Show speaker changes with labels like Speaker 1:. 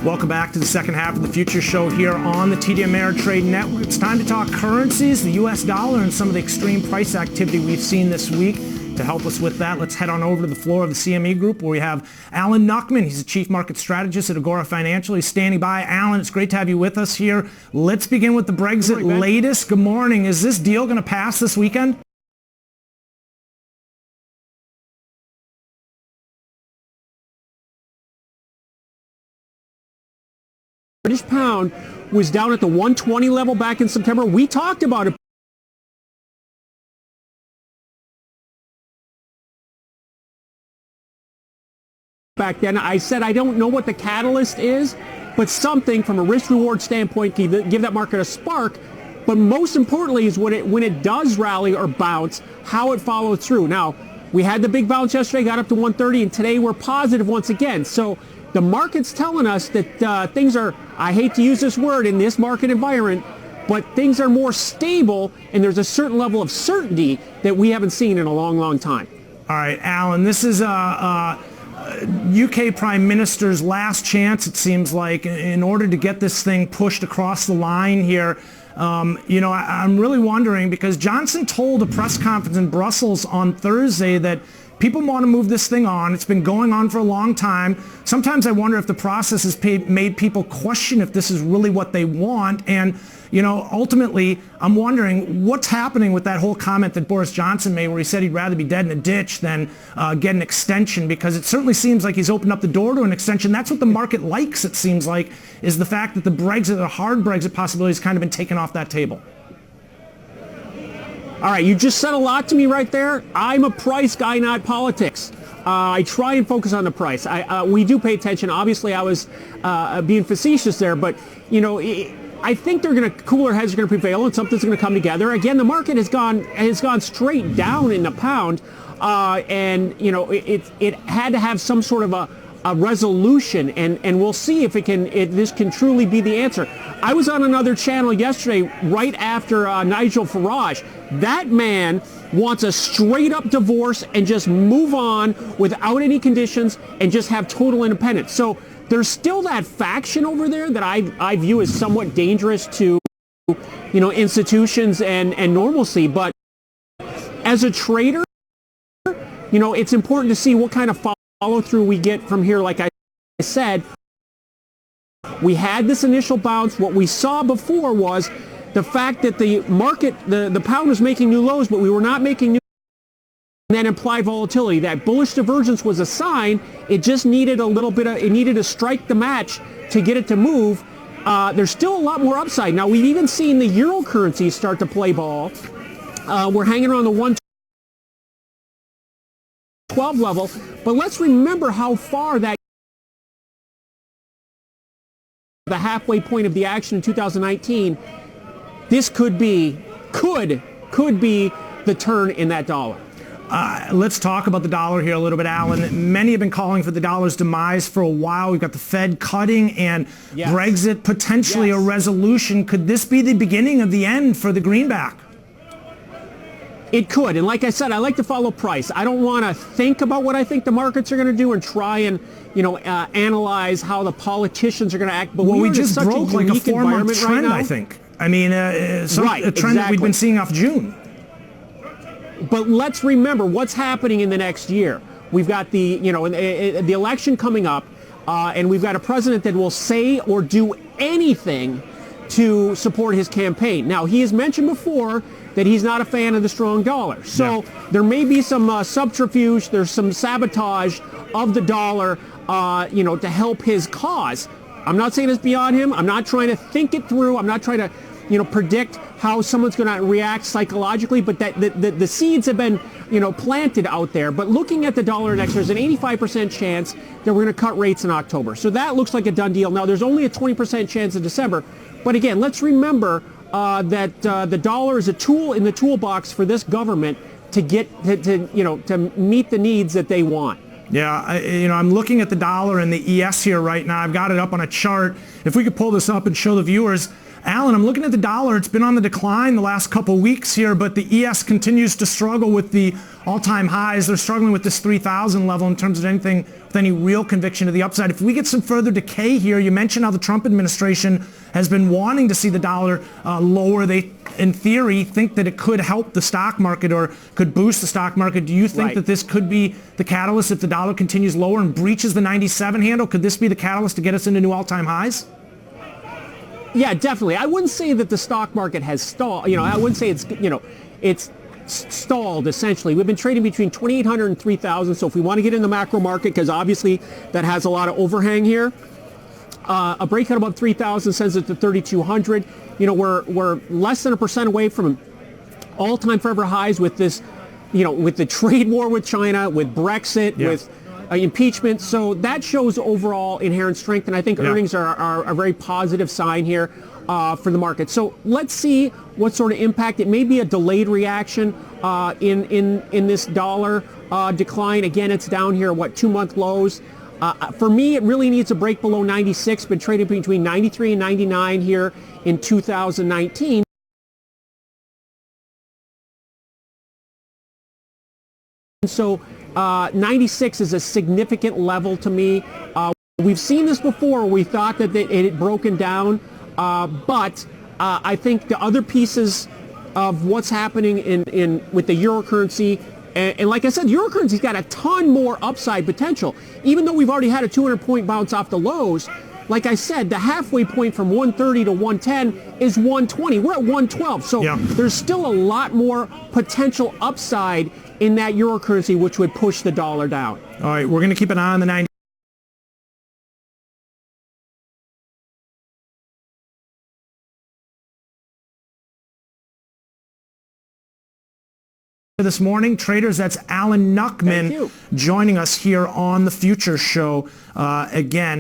Speaker 1: Welcome back to the second half of the Future Show here on the TD Ameritrade Network. It's time to talk currencies, the U.S. dollar, and some of the extreme price activity we've seen this week. To help us with that, let's head on over to the floor of the CME Group where we have Alan Nuckman. He's the Chief Market Strategist at Agora Financial. He's standing by. Alan, it's great to have you with us here. Let's begin with the Brexit latest. Good morning. Is this deal going to pass this weekend?
Speaker 2: British pound was down at the 120 level back in September. We talked about it back then. I said I don't know what the catalyst is, but something from a risk-reward standpoint can give that market a spark. But most importantly is when it does rally or bounce, how it follows through. Now, we had the big bounce yesterday, got up to 130, and today we're positive once again. So the market's telling us that things are, I hate to use this word in this market environment, but things are more stable, and there's a certain level of certainty that we haven't seen in a long, long time.
Speaker 1: All right, Alan, this is UK Prime Minister's last chance, it seems like, in order to get this thing pushed across the line here. I'm really wondering because Johnson told a press conference in Brussels on Thursday that people want to move this thing on. It's been going on for a long time. Sometimes I wonder if the process has made people question if this is really what they want. And, ultimately, I'm wondering what's happening with that whole comment that Boris Johnson made where he said he'd rather be dead in a ditch than get an extension, because it certainly seems like he's opened up the door to an extension. That's what the market likes, it seems like, is the fact that the hard Brexit possibility has kind of been taken off that table.
Speaker 2: All right, you just said a lot to me right there. I'm a price guy, not politics. I try and focus on the price. We do pay attention. Obviously, I was being facetious there, but I think cooler heads are going to prevail and something's going to come together. Again, the market has gone straight down in the pound, and it had to have some sort of a resolution, and we'll see if this can truly be the answer. I was on another channel yesterday right after Nigel Farage. That man wants a straight up divorce and just move on without any conditions and just have total independence. So there's still that faction over there that I view as somewhat dangerous to institutions and normalcy. But as a trader, it's important to see what kind of follow through we get from here. Like I said, we had this initial bounce. What we saw before was the fact that the market, the pound was making new lows, but we were not making new. And then implied volatility. That bullish divergence was a sign. It just needed it needed to strike the match to get it to move. There's still a lot more upside. Now, we've even seen the euro currency start to play ball. We're hanging around the 112 level, but let's remember how far the halfway point of the action in 2019. This could be the turn in that dollar.
Speaker 1: Let's talk about the dollar here a little bit, Alan. Many have been calling for the dollar's demise for a while. We've got the Fed cutting and Brexit, potentially a resolution. Could this be the beginning of the end for the greenback?
Speaker 2: It could, and like I said, I like to follow price. I don't want to think about what I think the markets are going to do and try and analyze how the politicians are going to act. But
Speaker 1: we just broke like a 4-month trend,
Speaker 2: right,
Speaker 1: I think. I mean, a trend that we've been seeing off June.
Speaker 2: But let's remember what's happening in the next year. We've got the election coming up, and we've got a president that will say or do anything to support his campaign. Now, he has mentioned before that he's not a fan of the strong dollar. So there may be some subterfuge, there's some sabotage of the dollar, to help his cause. I'm not saying it's beyond him. I'm not trying to think it through. I'm not trying to, predict how someone's going to react psychologically, but that the seeds have been, planted out there. But looking at the dollar index, there's an 85% chance that we're going to cut rates in October. So that looks like a done deal. Now, there's only a 20% chance in December. But again, let's remember that the dollar is a tool in the toolbox for this government to get to meet the needs that they want.
Speaker 1: Yeah, I'm looking at the dollar and the ES here right now. I've got it up on a chart. If we could pull this up and show the viewers, Alan, I'm looking at the dollar. It's been on the decline the last couple weeks here, but the ES continues to struggle with the all-time highs. They're struggling with this 3,000 level in terms of anything with any real conviction to the upside. If we get some further decay here, you mentioned how the Trump administration has been wanting to see the dollar lower. They, in theory, think that it could help the stock market or could boost the stock market. Do you think that this could be the catalyst if the dollar continues lower and breaches the 97 handle? Could this be the catalyst to get us into new all-time highs?
Speaker 2: Yeah, definitely. I wouldn't say that the stock market has stalled. I wouldn't say it's stalled essentially. We've been trading between 2,800 and 3,000. So if we want to get in the macro market, because obviously that has a lot of overhang here, a breakout above 3,000 sends it to 3,200. We're less than 1% away from all-time forever highs with this, with the trade war with China, with Brexit, with impeachment. So that shows overall inherent strength, and I think earnings are a very positive sign here for the market. So let's see what sort of impact. It may be a delayed reaction in this dollar decline. Again, it's down here, 2-month lows. For me, it really needs a break below 96, been trading between 93 and 99 here in 2019. So 96 is a significant level to me. We've seen this before. We thought that it had broken down, but I think the other pieces of what's happening with the euro currency, and like I said, euro currency's got a ton more upside potential. Even though we've already had a 200-point bounce off the lows, like I said, the halfway point from 130 to 110 is 120. We're at 112. So there's still a lot more potential upside in that euro currency, which would push the dollar down.
Speaker 1: All right, we're going to keep an eye on the 90. This morning, traders, that's Alan Nuckman joining us here on the Future Show again.